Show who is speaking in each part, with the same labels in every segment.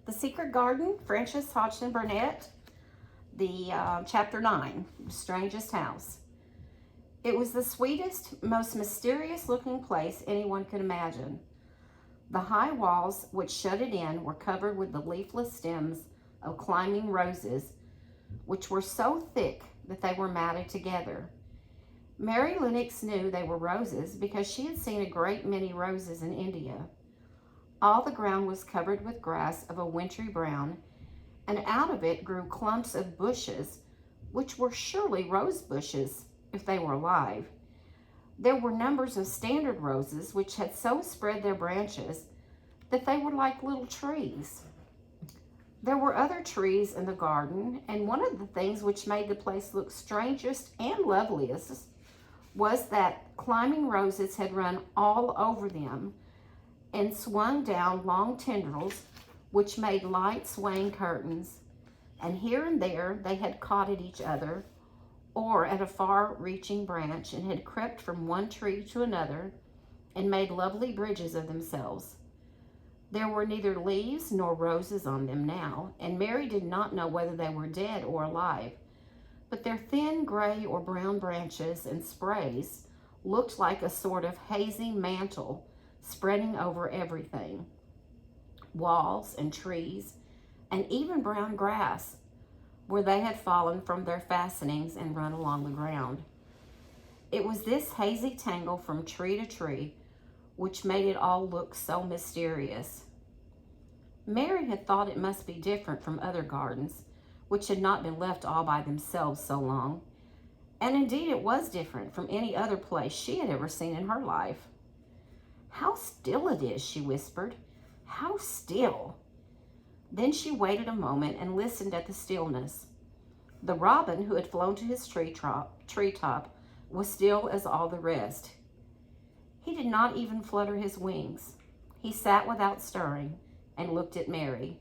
Speaker 1: The Secret Garden, Frances Hodgson Burnett, the chapter 9, Strangest House. It was the sweetest, most mysterious looking place anyone could imagine. The high walls which shut it in were covered with the leafless stems of climbing roses, which were so thick that they were matted together. Mary Lennox knew they were roses because she had seen a great many roses in India. All the ground was covered with grass of a wintry brown, and out of it grew clumps of bushes, which were surely rose bushes if they were alive. There were numbers of standard roses which had so spread their branches that they were like little trees. There were other trees in the garden, and one of the things which made the place look strangest and loveliest was that climbing roses had run all over them and swung down long tendrils which made light swaying curtains, and here and there they had caught at each other or at a far-reaching branch and had crept from one tree to another and made lovely bridges of themselves. There were neither leaves nor roses on them now, and Mary did not know whether they were dead or alive, but their thin gray or brown branches and sprays looked like a sort of hazy mantle spreading over everything. Walls and trees, and even brown grass, where they had fallen from their fastenings and run along the ground. It was this hazy tangle from tree to tree which made it all look so mysterious. Mary had thought it must be different from other gardens, which had not been left all by themselves so long, and indeed it was different from any other place she had ever seen in her life. "How still it is," she whispered. "How still." Then she waited a moment and listened at the stillness. The robin, who had flown to his treetop, was still as all the rest. He did not even flutter his wings. He sat without stirring and looked at Mary.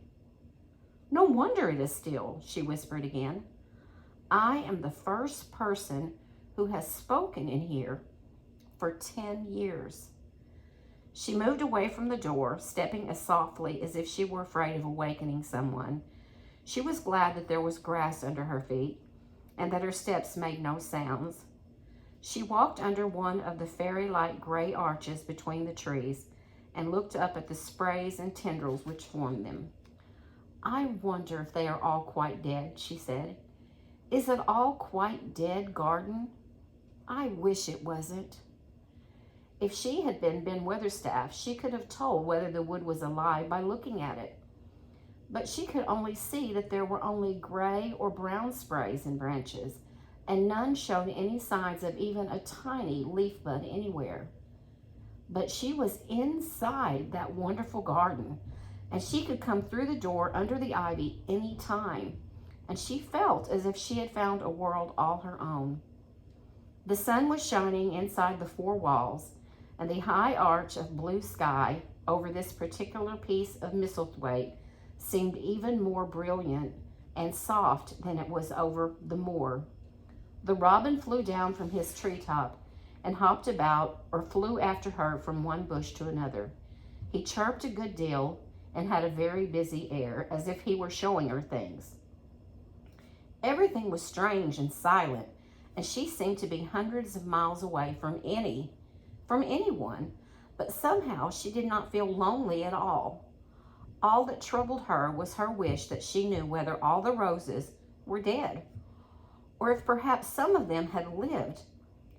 Speaker 1: "No wonder it is still," she whispered again. "I am the first person who has spoken in here for 10 years. She moved away from the door, stepping as softly as if she were afraid of awakening someone. She was glad that there was grass under her feet and that her steps made no sounds. She walked under one of the fairy-like gray arches between the trees and looked up at the sprays and tendrils which formed them. "I wonder if they are all quite dead," she said. "Is it all quite dead, garden? I wish it wasn't." If she had been Ben Weatherstaff, she could have told whether the wood was alive by looking at it. But she could only see that there were only gray or brown sprays and branches, and none showed any signs of even a tiny leaf bud anywhere. But she was inside that wonderful garden, and she could come through the door under the ivy any time, and she felt as if she had found a world all her own. The sun was shining inside the four walls, and the high arch of blue sky over this particular piece of Misselthwaite seemed even more brilliant and soft than it was over the moor. The robin flew down from his treetop and hopped about or flew after her from one bush to another. He chirped a good deal and had a very busy air, as if he were showing her things. Everything was strange and silent, and she seemed to be hundreds of miles away from anyone, but somehow she did not feel lonely at all. All that troubled her was her wish that she knew whether all the roses were dead, or if perhaps some of them had lived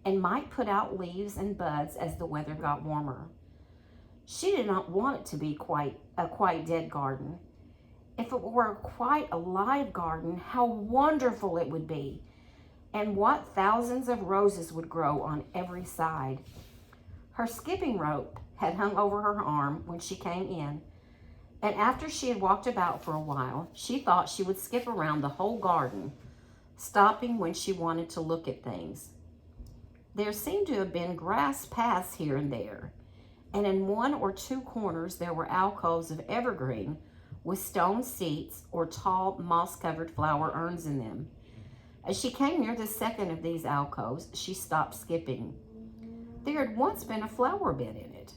Speaker 1: and might put out leaves and buds as the weather got warmer. She did not want it to be a quite dead garden. If it were a quite alive garden, how wonderful it would be, and what thousands of roses would grow on every side. Her skipping rope had hung over her arm when she came in, and after she had walked about for a while, she thought she would skip around the whole garden, stopping when she wanted to look at things. There seemed to have been grass paths here and there, and in one or two corners there were alcoves of evergreen with stone seats or tall moss-covered flower urns in them. As she came near the second of these alcoves, she stopped skipping. There had once been a flower bed in it,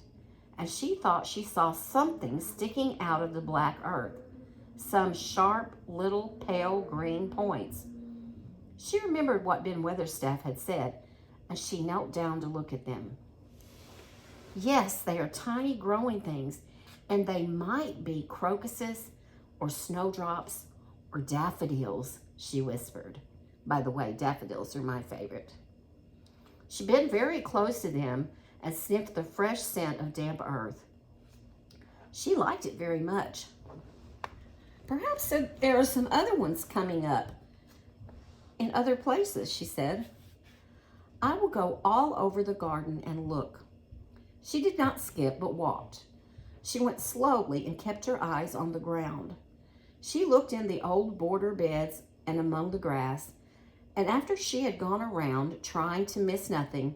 Speaker 1: and she thought she saw something sticking out of the black earth, some sharp little pale green points. She remembered what Ben Weatherstaff had said, and she knelt down to look at them. Yes, they are tiny growing things, and they might be crocuses or snowdrops or daffodils, she whispered. By the way, daffodils are my favorite. She bent very close to them and sniffed the fresh scent of damp earth. She liked it very much. Perhaps there are some other ones coming up in other places, she said. I will go all over the garden and look. She did not skip, but walked. She went slowly and kept her eyes on the ground. She looked in the old border beds and among the grass, and after she had gone around trying to miss nothing,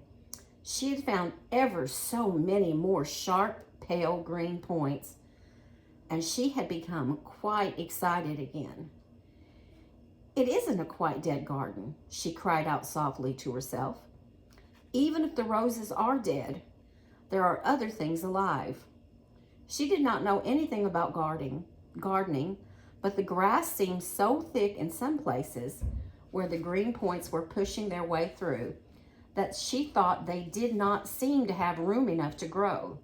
Speaker 1: she had found ever so many more sharp, pale green points, and she had become quite excited again. It isn't a quite dead garden, she cried out softly to herself. Even if the roses are dead, there are other things alive. She did not know anything about gardening, but the grass seemed so thick in some places where the green points were pushing their way through that she thought they did not seem to have room enough to grow.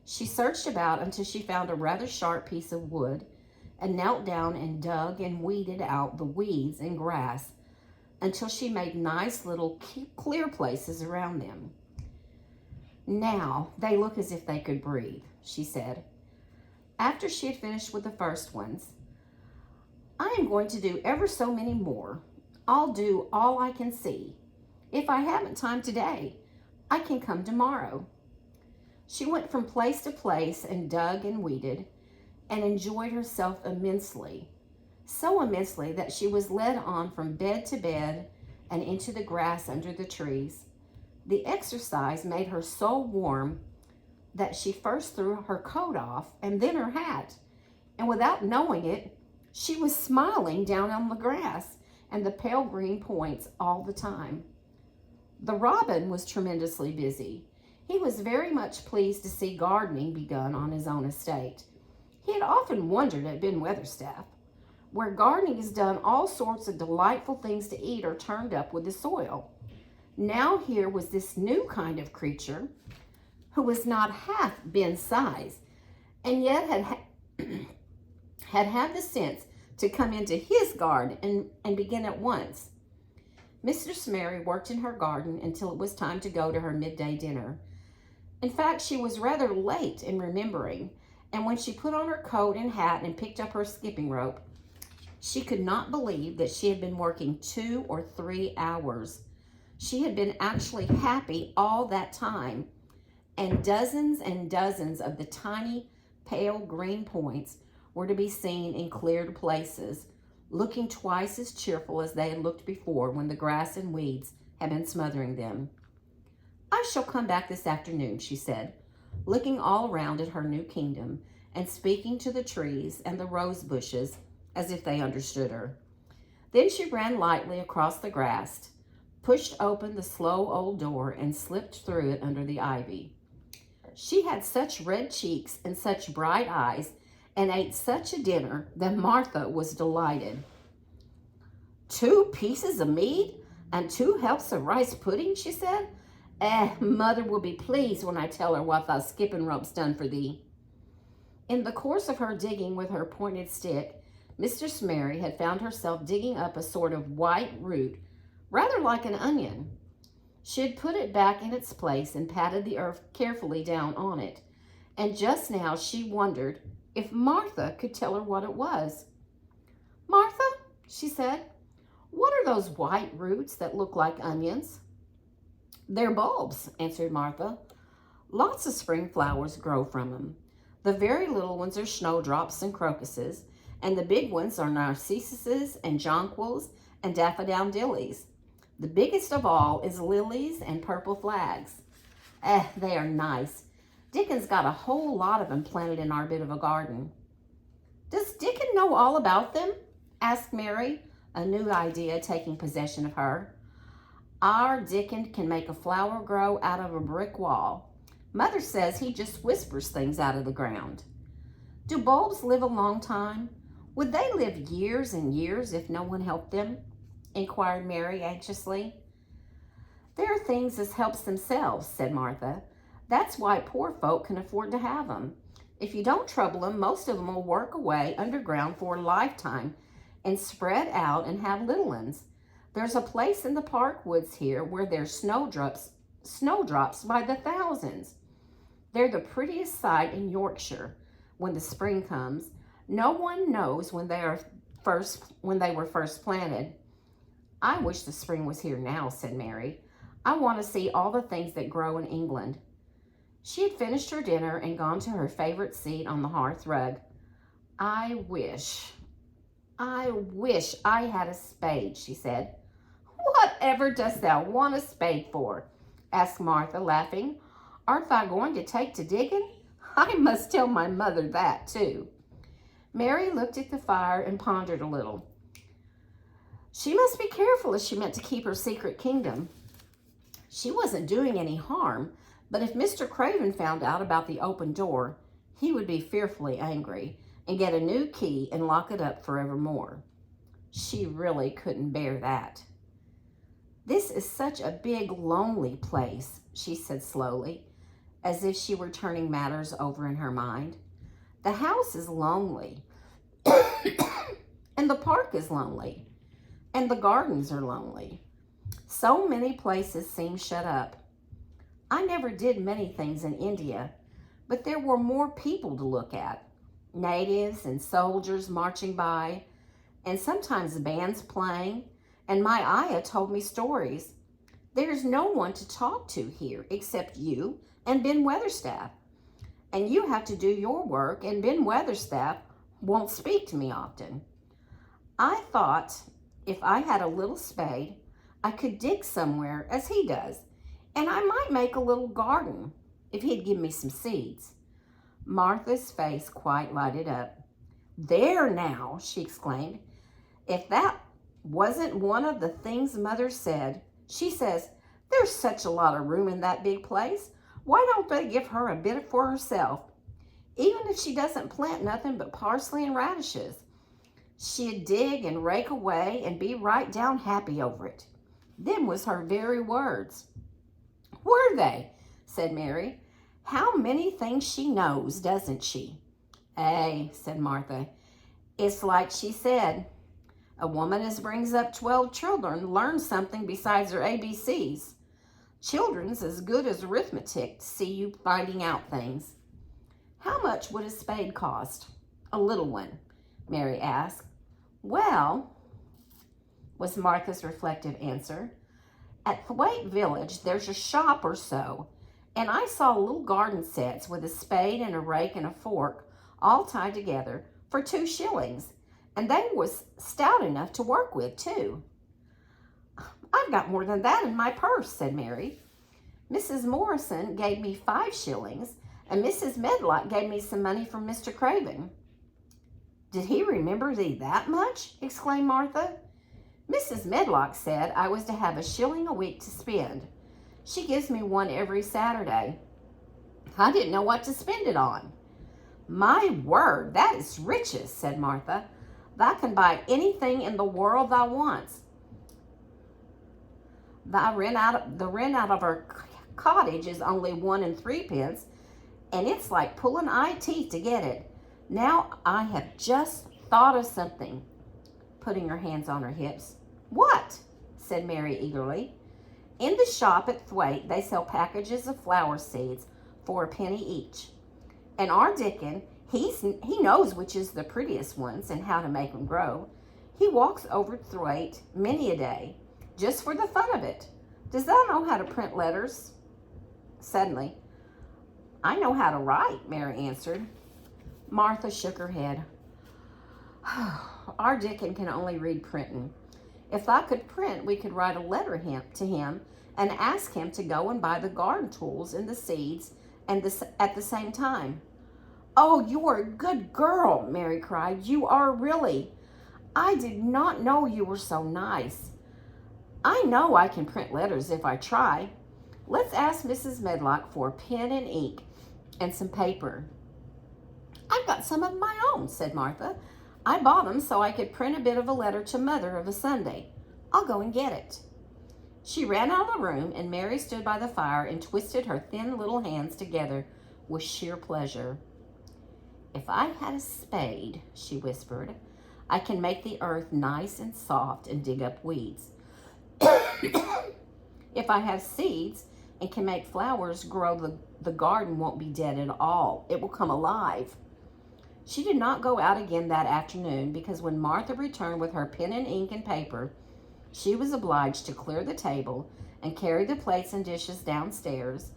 Speaker 1: She searched about until she found a rather sharp piece of wood and knelt down and dug and weeded out the weeds and grass until she made nice little clear places around them. Now they look as if they could breathe, she said. After she had finished with the first ones, I am going to do ever so many more. I'll do all I can see. If I haven't time today, I can come tomorrow. She went from place to place and dug and weeded and enjoyed herself immensely, so immensely that she was led on from bed to bed and into the grass under the trees. The exercise made her so warm that she first threw her coat off and then her hat, and without knowing it, she was smiling down on the grass and the pale green points all the time. The robin was tremendously busy. He was very much pleased to see gardening begun on his own estate. He had often wondered at Ben Weatherstaff, where gardening is done, all sorts of delightful things to eat are turned up with the soil. Now here was this new kind of creature who was not half Ben's size, and yet had the sense to come into his garden and begin at once. Mistress Mary worked in her garden until it was time to go to her midday dinner. In fact, she was rather late in remembering, and when she put on her coat and hat and picked up her skipping rope, she could not believe that she had been working 2 or 3 hours. She had been actually happy all that time, and dozens of the tiny pale green points were to be seen in cleared places, looking twice as cheerful as they had looked before when the grass and weeds had been smothering them. I shall come back this afternoon, she said, looking all around at her new kingdom and speaking to the trees and the rose bushes as if they understood her. Then she ran lightly across the grass, pushed open the slow old door, and slipped through it under the ivy. She had such red cheeks and such bright eyes and ate such a dinner that Martha was delighted. 2 pieces of meat and 2 helps of rice pudding, she said. Mother will be pleased when I tell her what thy skipping rope's done for thee. In the course of her digging with her pointed stick, Mistress Mary had found herself digging up a sort of white root, rather like an onion. She had put it back in its place and patted the earth carefully down on it, and just now she wondered if Martha could tell her what it was. Martha, she said, what are those white roots that look like onions? They're bulbs, answered Martha. Lots of spring flowers grow from them. The very little ones are snowdrops and crocuses, and the big ones are narcissuses and jonquils and daffodillies. The biggest of all is lilies and purple flags. They are nice. Dickens got a whole lot of them planted in our bit of a garden. Does Dickon know all about them? Asked Mary, a new idea taking possession of her. Our Dickon can make a flower grow out of a brick wall. Mother says he just whispers things out of the ground. Do bulbs live a long time? Would they live years and years if no one helped them? Inquired Mary anxiously. There are things as helps themselves, said Martha. That's why poor folk can afford to have them. If you don't trouble them, most of them will work away underground for a lifetime and spread out and have little ones. There's a place in the park woods here where there's snowdrops by the thousands. They're the prettiest sight in Yorkshire when the spring comes. No one knows when they were first planted. I wish the spring was here now, said Mary. I want to see all the things that grow in England. She had finished her dinner and gone to her favorite seat on the hearth rug. I wish I had a spade, she said. Whatever dost thou want a spade for? Asked Martha, laughing. Art thou going to take to digging? I must tell my mother that, too. Mary looked at the fire and pondered a little. She must be careful if she meant to keep her secret kingdom. She wasn't doing any harm, but if Mr. Craven found out about the open door, he would be fearfully angry and get a new key and lock it up forevermore. She really couldn't bear that. This is such a big, lonely place, she said slowly, as if she were turning matters over in her mind. The house is lonely, and the park is lonely, and the gardens are lonely. So many places seem shut up. I never did many things in India, but there were more people to look at. Natives and soldiers marching by, and sometimes bands playing, and my ayah told me stories. There's no one to talk to here except you and Ben Weatherstaff. And you have to do your work, and Ben Weatherstaff won't speak to me often. I thought if I had a little spade, I could dig somewhere as he does, and I might make a little garden if he'd give me some seeds. Martha's face quite lighted up. There now, she exclaimed. If that wasn't one of the things Mother said. She says, there's such a lot of room in that big place. Why don't they give her a bit for herself? Even if she doesn't plant nothing but parsley and radishes, she'd dig and rake away and be right down happy over it. Them was her very words. Were they? Said Mary. How many things she knows, doesn't she? Ay, said Martha. It's like she said. A woman as brings up 12 children learns something besides her ABCs. Children's as good as arithmetic to see you finding out things. How much would a spade cost? A little one, Mary asked. Well, was Martha's reflective answer, at Thwaite Village there's a shop or so, and I saw little garden sets with a spade and a rake and a fork all tied together for 2 shillings, and they was stout enough to work with, too. I've got more than that in my purse, said Mary. Mrs. Morrison gave me 5 shillings, and Mrs. Medlock gave me some money from Mr. Craven. Did he remember thee that much? Exclaimed Martha. Mrs. Medlock said I was to have a shilling a week to spend. She gives me one every Saturday. I didn't know what to spend it on. My word, that is riches, said Martha. Thou can buy anything in the world thou wants. The rent out of our cottage is only 1 3/5, and it's like pulling eye teeth to get it. Now I have just thought of something, putting her hands on her hips. What? Said Mary eagerly. In the shop at Thwaite, they sell packages of flower seeds for a penny each. And our Dickon, he knows which is the prettiest ones and how to make them grow. He walks over to Thwaite many a day, just for the fun of it. Does thou know how to print letters? Suddenly, I know how to write, Mary answered. Martha shook her head. Our Dickon can only read printing. If I could print, we could write a letter to him and ask him to go and buy the garden tools and the seeds and at the same time. Oh, you are a good girl, Mary cried. You are really. I did not know you were so nice. I know I can print letters if I try. Let's ask Mrs. Medlock for a pen and ink and some paper. I've got some of my own, said Martha. I bought 'em so I could print a bit of a letter to Mother of a Sunday. I'll go and get it." She ran out of the room, and Mary stood by the fire and twisted her thin little hands together with sheer pleasure. "If I had a spade," she whispered, "I can make the earth nice and soft and dig up weeds. If I have seeds and can make flowers grow, the garden won't be dead at all. It will come alive." She did not go out again that afternoon because when Martha returned with her pen and ink and paper, she was obliged to clear the table and carry the plates and dishes downstairs.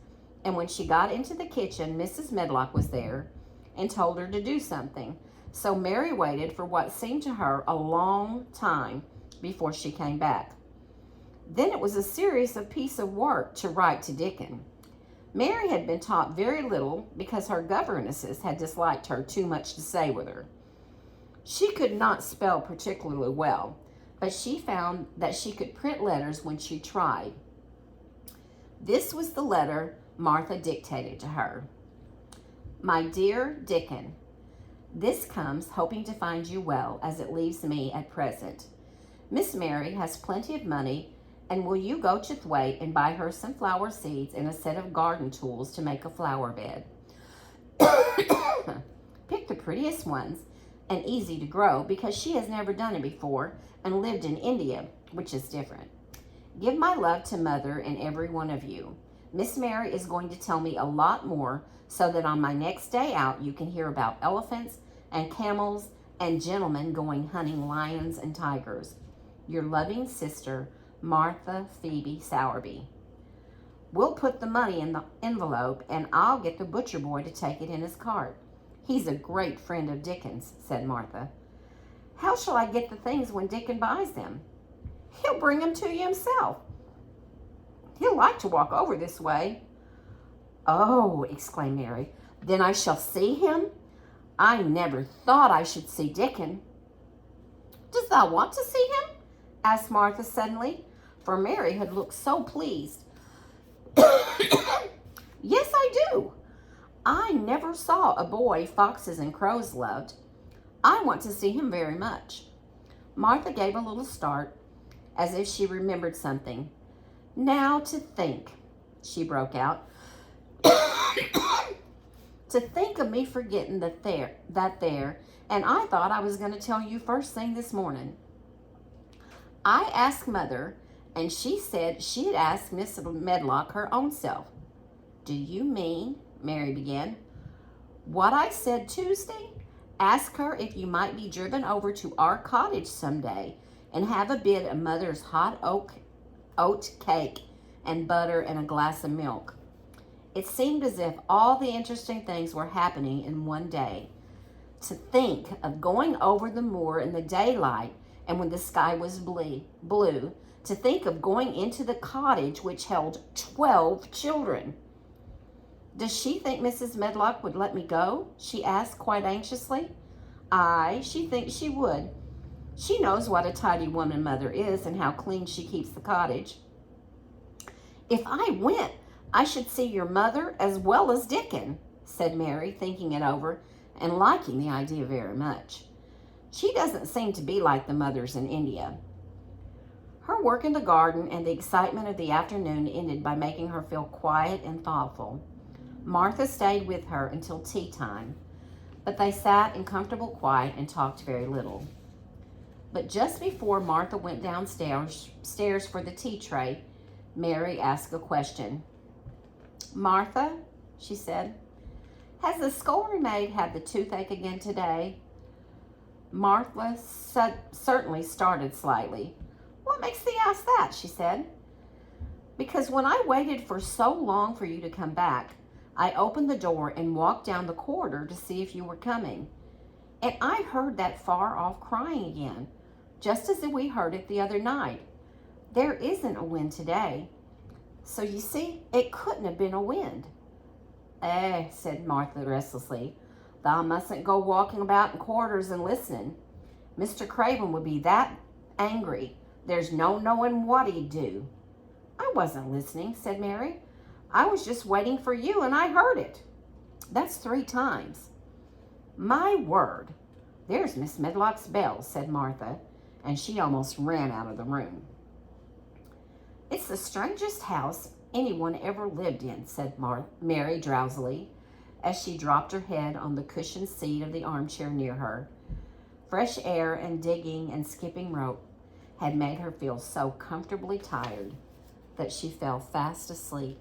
Speaker 1: And when she got into the kitchen, Mrs. Medlock was there and told her to do something. So Mary waited for what seemed to her a long time before she came back. Then it was a serious piece of work to write to Dickon. Mary had been taught very little because her governesses had disliked her too much to say with her. She could not spell particularly well, but she found that she could print letters when she tried. This was the letter Martha dictated to her. "My dear Dickon, this comes hoping to find you well as it leaves me at present. Miss Mary has plenty of money, and will you go to Thwaite and buy her some flower seeds and a set of garden tools to make a flower bed? Pick the prettiest ones and easy to grow because she has never done it before and lived in India, which is different. Give my love to Mother and every one of you. Miss Mary is going to tell me a lot more so that on my next day out you can hear about elephants and camels and gentlemen going hunting lions and tigers. Your loving sister, Martha Phoebe Sowerby." "We'll put the money in the envelope, and I'll get the butcher boy to take it in his cart. He's a great friend of Dickon's," said Martha. "How shall I get the things when Dickon buys them?" "He'll bring them to you himself. He'll like to walk over this way." "Oh," exclaimed Mary, "then I shall see him? I never thought I should see Dickon." "Does thou want to see him?" asked Martha suddenly, for Mary had looked so pleased. "Yes, I do. I never saw a boy foxes and crows loved. I want to see him very much." Martha gave a little start, as if she remembered something. "Now to think," she broke out. "To think of me forgetting that there, and I thought I was going to tell you first thing this morning. I asked Mother, and she said she'd ask Miss Medlock her own self." "Do you mean," Mary began, "what I said Tuesday? Ask her if you might be driven over to our cottage some day and have a bit of Mother's hot oat cake and butter and a glass of milk." It seemed as if all the interesting things were happening in one day. To think of going over the moor in the daylight and when the sky was blue, to think of going into the cottage which held 12 children. "Does she think Mrs. Medlock would let me go?" she asked quite anxiously. "Aye, she thinks she would. She knows what a tidy woman Mother is and how clean she keeps the cottage." "If I went, I should see your mother as well as Dickon," said Mary, thinking it over and liking the idea very much. She doesn't seem to be like the mothers in India. Her work in the garden and the excitement of the afternoon ended by making her feel quiet and thoughtful. Martha stayed with her until tea time, but they sat in comfortable quiet and talked very little. But just before Martha went downstairs for the tea tray, Mary asked a question. "Martha," she said, "has the scullery maid had the toothache again today?" Martha certainly started slightly. "What makes thee ask that?" she said. "Because when I waited for so long for you to come back, I opened the door and walked down the corridor to see if you were coming. And I heard that far off crying again, just as we heard it the other night. There isn't a wind today. So you see, it couldn't have been a wind." "Eh," said Martha restlessly, "thou mustn't go walking about in corridors and listening. Mr. Craven would be that angry, there's no knowing what he'd do." "I wasn't listening," said Mary. "I was just waiting for you, and I heard it. That's 3 times. My word, There's Miss Medlock's bell, said Martha, and she almost ran out of the room. It's the strangest house anyone ever lived in, said Mary drowsily, as she dropped her head on the cushioned seat of the armchair near her. Fresh air and digging and skipping rope had made her feel so comfortably tired that she fell fast asleep.